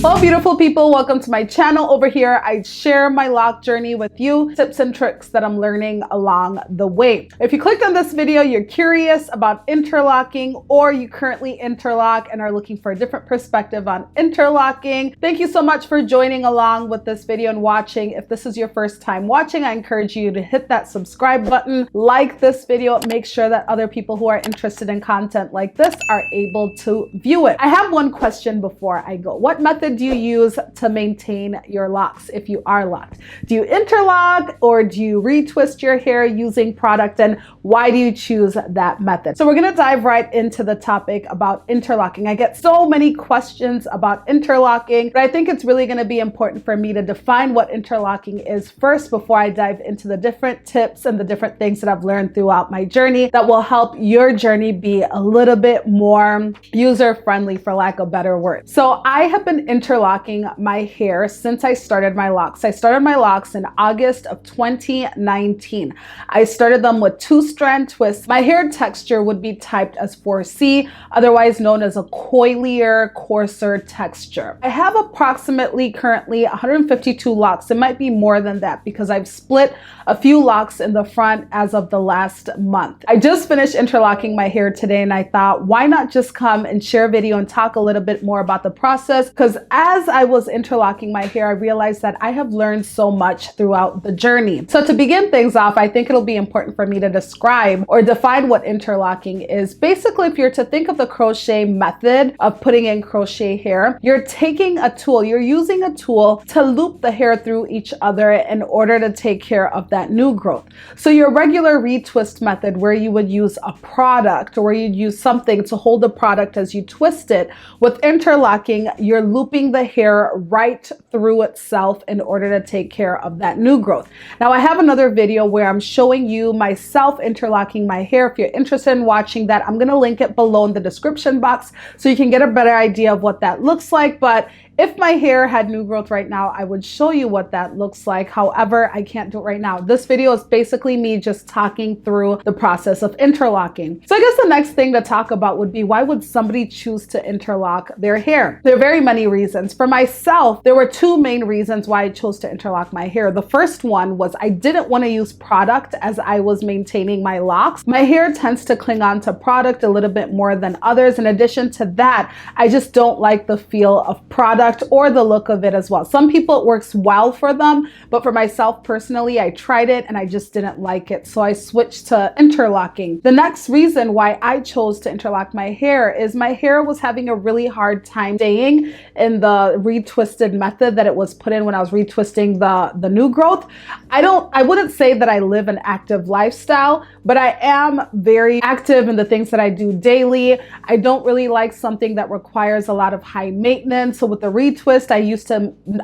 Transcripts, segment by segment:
Hello beautiful people, welcome to my channel. Over here I share my lock journey with you, tips and tricks that I'm learning along the way. If you clicked on this video, you're curious about interlocking, or you currently interlock and are looking for a different perspective on interlocking, thank you so much for joining along with this video and watching. If this is your first time watching, I encourage you to hit that subscribe button, like this video, make sure that other people who are interested in content like this are able to view it. I have one question before I go. What method do you use to maintain your locks if you are locked? Do you interlock or do you retwist your hair using product, and why do you choose that method? So we're going to dive right into the topic about interlocking. I get so many questions about interlocking, but I think it's really going to be important for me to define what interlocking is first before I dive into the different tips and the different things that I've learned throughout my journey that will help your journey be a little bit more user-friendly, for lack of better words. So I have been interlocking my hair since I started my locks. I started my locks in August of 2019. I started them with 2-strand twists. My hair texture would be typed as 4C, otherwise known as a coilier, coarser texture. I have approximately currently 152 locks. It might be more than that because I've split a few locks in the front as of the last month. I just finished interlocking my hair today and I thought, why not just come and share a video and talk a little bit more about the process? Because as I was interlocking my hair, I realized that I have learned so much throughout the journey. So to begin things off, I think it'll be important for me to describe or define what interlocking is. Basically, if you're to think of the crochet method of putting in crochet hair, you're taking a tool, you're using a tool to loop the hair through each other in order to take care of that new growth. So your regular retwist method, where you would use a product or you'd use something to hold the product as you twist it, with interlocking, you're looping the hair right through itself in order to take care of that new growth. Now I have another video where I'm showing you myself interlocking my hair. If you're interested in watching that, I'm going to link it below in the description box so you can get a better idea of what that looks like. But if my hair had new growth right now, I would show you what that looks like. However, I can't do it right now. This video is basically me just talking through the process of interlocking. So I guess the next thing to talk about would be, why would somebody choose to interlock their hair? There are very many reasons. For myself, there were 2 main reasons why I chose to interlock my hair. The first one was I didn't want to use product as I was maintaining my locks. My hair tends to cling on to product a little bit more than others. In addition to that, I just don't like the feel of product or the look of it as well. Some people it works well for them, but for myself personally, I tried it and I just didn't like it. So I switched to interlocking. The next reason why I chose to interlock my hair is my hair was having a really hard time staying in the retwisted method that it was put in when I was retwisting the new growth. I wouldn't say that I live an active lifestyle, but I am very active in the things that I do daily. I don't really like something that requires a lot of high maintenance. So with the retwist,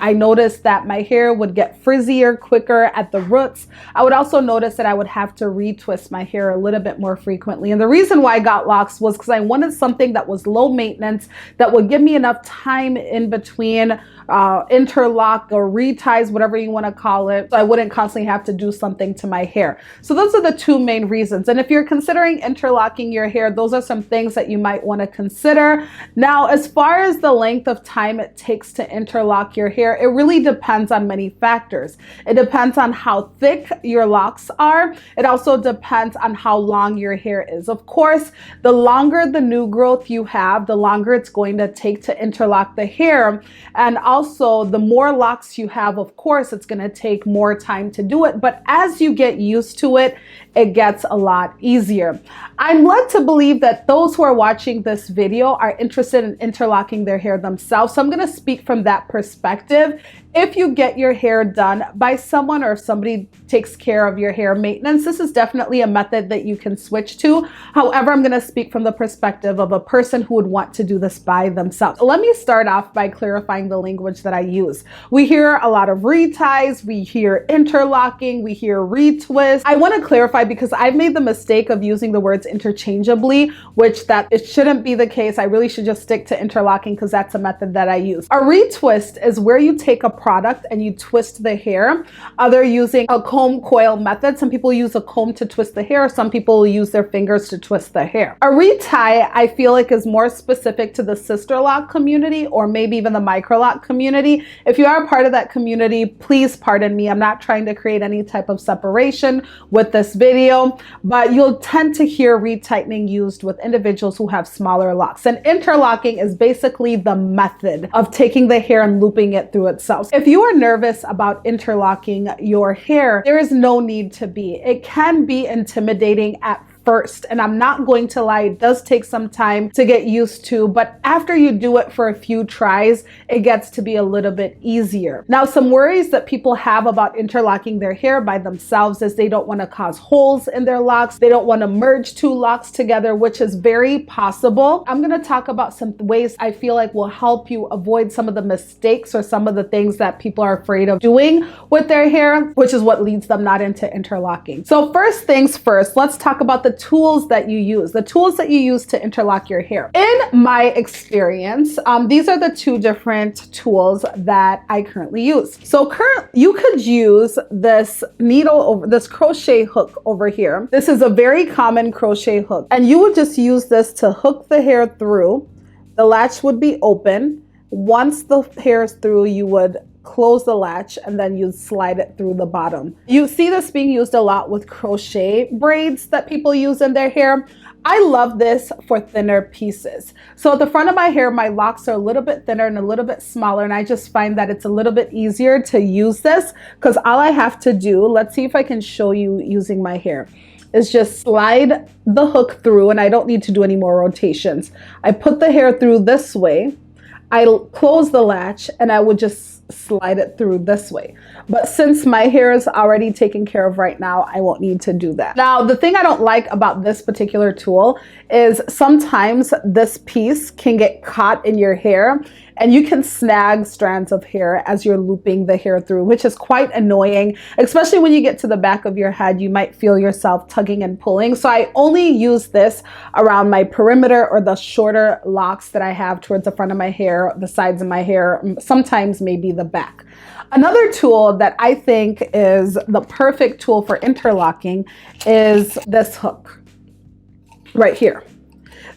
I noticed that my hair would get frizzier quicker at the roots. I would also notice that I would have to retwist my hair a little bit more frequently. And the reason why I got locks was because I wanted something that was low maintenance, that would give me enough time in between interlock or reties, whatever you want to call it, so I wouldn't constantly have to do something to my hair. So those are the 2 main reasons. And if you're considering interlocking your hair, those are some things that you might want to consider. Now, as far as the length of time it takes to interlock your hair, it really depends on many factors. It depends on how thick your locks are. It also depends on how long your hair is. Of course, the longer the new growth you have, the longer it's going to take to interlock the hair. And also, the more locks you have, of course, it's going to take more time to do it. But as you get used to it, it gets a lot easier. I'm led to believe that those who are watching this video are interested in interlocking their hair themselves. So I'm going to speak from that perspective. If you get your hair done by someone, or if somebody takes care of your hair maintenance, this is definitely a method that you can switch to. However, I'm going to speak from the perspective of a person who would want to do this by themselves. Let me start off by clarifying the language that I use. We hear a lot of reties, we hear interlocking, we hear retwist. I want to clarify because I've made the mistake of using the words interchangeably, which that it shouldn't be the case. I really should just stick to interlocking because that's a method that I use. use. A retwist is where you take a product and you twist the hair, either using a comb coil method. Some people use a comb to twist the hair. Some people use their fingers to twist the hair. A retie, I feel like, is more specific to the sister lock community, or maybe even the micro lock community. If you are a part of that community, please pardon me. I'm not trying to create any type of separation with this video, but you'll tend to hear retightening used with individuals who have smaller locks. And interlocking is basically the method of taking the hair and looping it through itself. If you are nervous about interlocking your hair, there is no need to be. It can be intimidating at first, and I'm not going to lie, it does take some time to get used to, but after you do it for a few tries, it gets to be a little bit easier. Now, some worries that people have about interlocking their hair by themselves is they don't want to cause holes in their locks. They don't want to merge two locks together, which is very possible. I'm going to talk about some ways I feel like will help you avoid some of the mistakes or some of the things that people are afraid of doing with their hair, which is what leads them not into interlocking. So first things first, let's talk about the tools that you use, to interlock your hair. In my experience, these are the two different tools that I currently use. So you could use this this crochet hook over here. This is a very common crochet hook, and you would just use this to hook the hair through. The latch would be open. Once the hair is through, you would close the latch and then you slide it through the bottom. You see this being used a lot with crochet braids that people use in their hair. I love this for thinner pieces. So at the front of my hair, my locks are a little bit thinner and a little bit smaller, and I just find that it's a little bit easier to use this because all I have to do, let's see if I can show you using my hair, is just slide the hook through, and I don't need to do any more rotations. I put the hair through this way, I close the latch, and I would just slide it through this way. But since my hair is already taken care of right now, I won't need to do that. Now, the thing I don't like about this particular tool is sometimes this piece can get caught in your hair and you can snag strands of hair as you're looping the hair through, which is quite annoying, especially when you get to the back of your head. You might feel yourself tugging and pulling. So I only use this around my perimeter or the shorter locks that I have towards the front of my hair, the sides of my hair, sometimes maybe the back. Another tool that I think is the perfect tool for interlocking is this hook right here.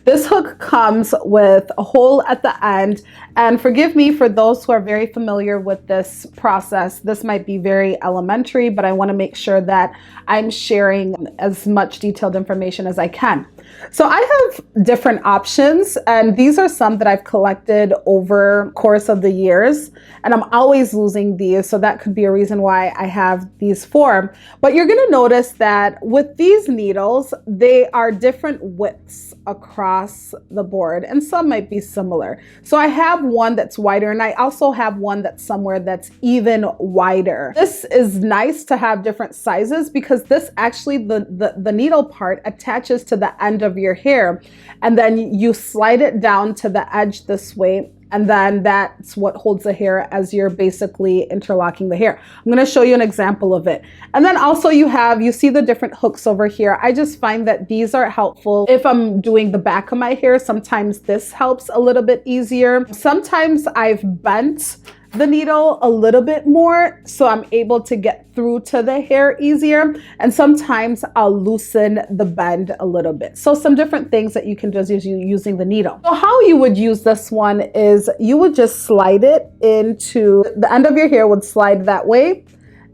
This hook comes with a hole at the end, and forgive me for those who are very familiar with this process. This might be very elementary, but I want to make sure that I'm sharing as much detailed information as I can. So I have different options, and these are some that I've collected over the course of the years, and I'm always losing these, so that could be a reason why I have these four. But you're going to notice that with these needles, they are different widths across the board, and some might be similar. So I have one that's wider, and I also have one that's somewhere that's even wider. This is nice to have different sizes because this actually, the needle part attaches to the end of your hair, and then you slide it down to the edge this way, and then that's what holds the hair as you're basically interlocking the hair. I'm going to show you an example of it. And then also you see the different hooks over here. I just find that these are helpful if I'm doing the back of my hair. Sometimes this helps a little bit easier. Sometimes I've bent the needle a little bit more so I'm able to get through to the hair easier, and sometimes I'll loosen the bend a little bit. So some different things that you can just use using the needle. So how you would use this one is you would just slide it into the end of your hair, would slide that way,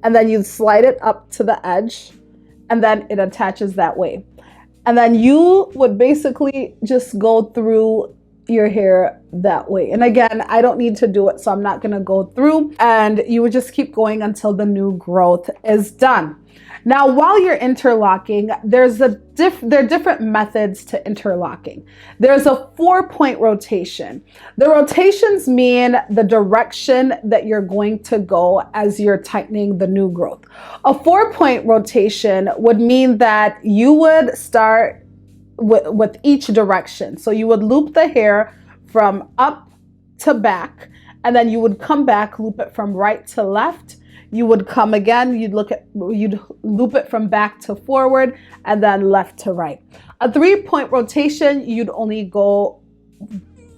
and then you'd slide it up to the edge, and then it attaches that way. And then you would basically just go through your hair that way. And again, I don't need to do it, so I'm not going to go through, and you would just keep going until the new growth is done. Now, while you're interlocking, there are different methods to interlocking. There's a 4-point rotation. The rotations mean the direction that you're going to go as you're tightening the new growth. A 4-point rotation would mean that you would start with each direction. So you would loop the hair from up to back, and then you would come back, loop it from right to left. You would come again, you'd loop it from back to forward, and then left to right. A 3-point rotation, you'd only go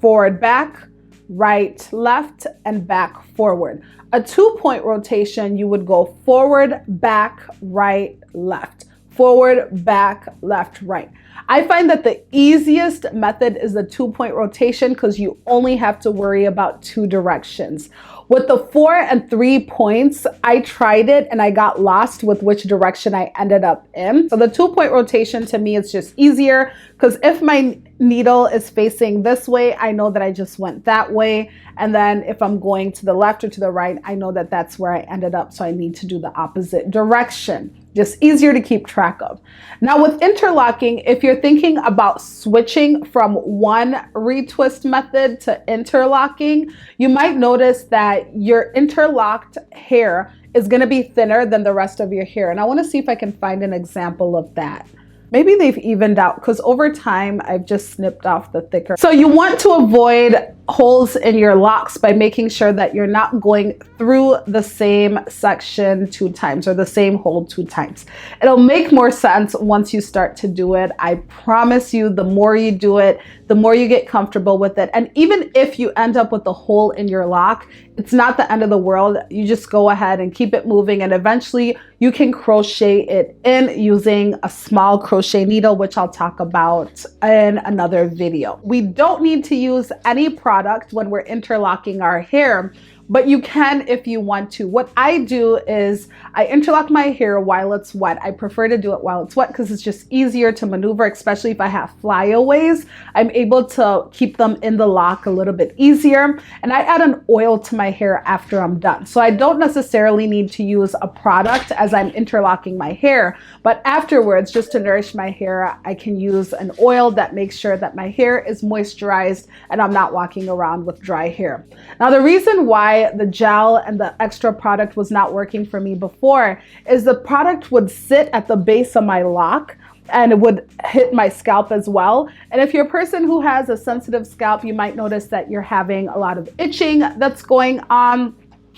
forward, back, right, left, and back, forward. A 2-point rotation, you would go forward, back, right, left. Forward, back, left, right. I find that the easiest method is the 2-point rotation because you only have to worry about 2 directions. With the 4 and 3 points, I tried it and I got lost with which direction I ended up in. So the 2-point rotation to me is just easier because if my needle is facing this way, I know that I just went that way. And then if I'm going to the left or to the right, I know that that's where I ended up. So I need to do the opposite direction. Just easier to keep track of. Now with interlocking, if you're thinking about switching from one retwist method to interlocking, you might notice that your interlocked hair is going to be thinner than the rest of your hair. And I want to see if I can find an example of that. Maybe they've evened out because over time I've just snipped off the thicker. So you want to avoid holes in your locks by making sure that you're not going through the same section 2 times or the same hole 2 times. It'll make more sense once you start to do it. I promise you, the more you do it, the more you get comfortable with it. And even if you end up with a hole in your lock, it's not the end of the world. You just go ahead and keep it moving, and eventually you can crochet it in using a small crochet needle, which I'll talk about in another video. We don't need to use any product when we're interlocking our hair, but you can if you want to. What I do is I interlock my hair while it's wet. I prefer to do it while it's wet because it's just easier to maneuver, especially if I have flyaways. I'm able to keep them in the lock a little bit easier. And I add an oil to my hair after I'm done. So I don't necessarily need to use a product as I'm interlocking my hair, but afterwards, just to nourish my hair, I can use an oil that makes sure that my hair is moisturized and I'm not walking around with dry hair. Now, the reason why the gel and the extra product was not working for me before is the product would sit at the base of my lock and it would hit my scalp as well. And if you're a person who has a sensitive scalp, you might notice that you're having a lot of itching that's going on,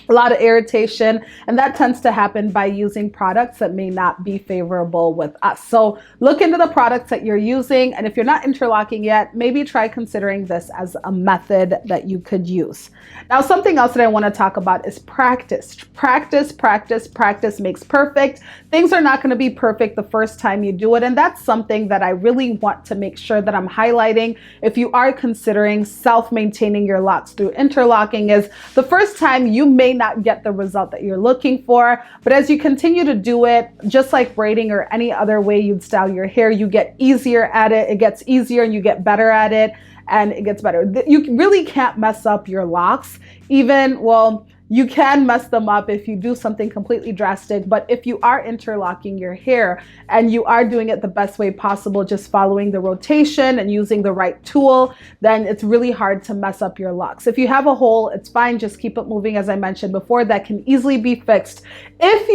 a lot of irritation, and that tends to happen by using products that may not be favorable with us. So look into the products that you're using, and if you're not interlocking yet, maybe try considering this as a method that you could use. Now, something else that I want to talk about is practice. Practice, practice, practice makes perfect. Things are not going to be perfect the first time you do it, and that's something that I really want to make sure that I'm highlighting if you are considering self-maintaining your locks through interlocking. Is the first time you may not get the result that you're looking for, but as you continue to do it, just like braiding or any other way you'd style your hair, you get easier at it. It gets easier and you get better at it, and it gets better. You really can't mess up your locks. You can mess them up if you do something completely drastic, but if you are interlocking your hair and you are doing it the best way possible, just following the rotation and using the right tool, then it's really hard to mess up your locks. If you have a hole, it's fine, just keep it moving. As I mentioned before, that can easily be fixed. If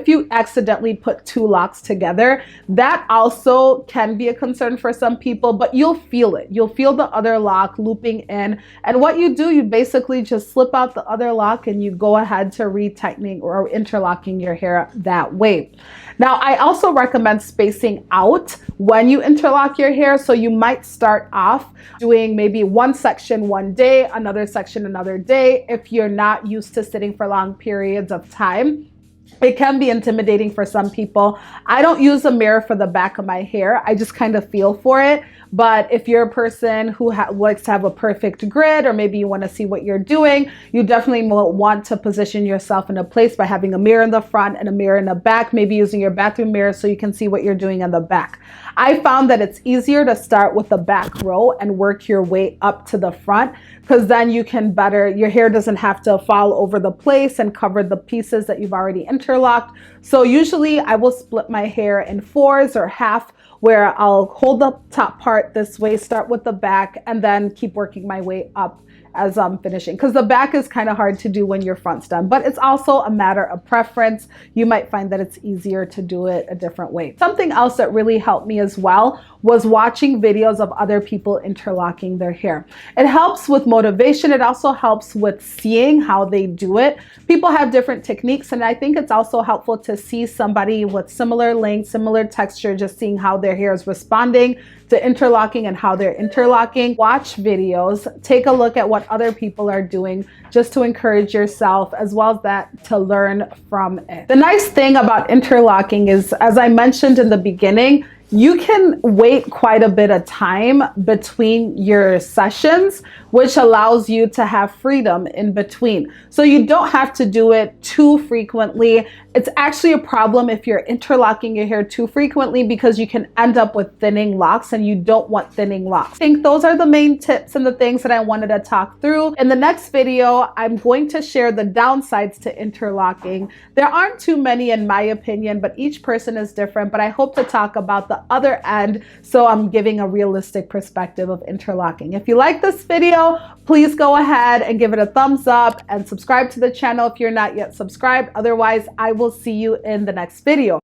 you accidentally put 2 locks together, that also can be a concern for some people, but you'll feel it. You'll feel the other lock looping in, and what you do, you basically just slip out the other lock and you go ahead to retightening or interlocking your hair that way. Now, I also recommend spacing out when you interlock your hair. So you might start off doing maybe one section one day, another section another day. If you're not used to sitting for long periods of time, it can be intimidating for some people. I don't use a mirror for the back of my hair. I just kind of feel for it. But if you're a person who likes to have a perfect grid, or maybe you want to see what you're doing, you definitely will want to position yourself in a place by having a mirror in the front and a mirror in the back, maybe using your bathroom mirror so you can see what you're doing in the back. I found that it's easier to start with the back row and work your way up to the front, because then you can your hair doesn't have to fall over the place and cover the pieces that you've already interlocked. So usually I will split my hair in 4s or half, where I'll hold the top part this way, start with the back, and then keep working my way up as I'm finishing, because the back is kind of hard to do when your front's done, but it's also a matter of preference. You might find that it's easier to do it a different way. Something else that really helped me as well was watching videos of other people interlocking their hair. It helps with motivation. It also helps with seeing how they do it. People have different techniques, and I think it's also helpful to see somebody with similar length, similar texture, just seeing how their hair is responding to interlocking and how they're interlocking. Watch videos, take a look at what other people are doing just to encourage yourself, as well as that to learn from it. The nice thing about interlocking is, as I mentioned in the beginning, you can wait quite a bit of time between your sessions, which allows you to have freedom in between. So you don't have to do it too frequently. It's actually a problem if you're interlocking your hair too frequently, because you can end up with thinning locks, and you don't want thinning locks. I think those are the main tips and the things that I wanted to talk through. In the next video, I'm going to share the downsides to interlocking. There aren't too many in my opinion, but each person is different. But I hope to talk about the other end, so I'm giving a realistic perspective of interlocking. If you like this video, please go ahead and give it a thumbs up and subscribe to the channel if you're not yet subscribed. Otherwise, I will see you in the next video.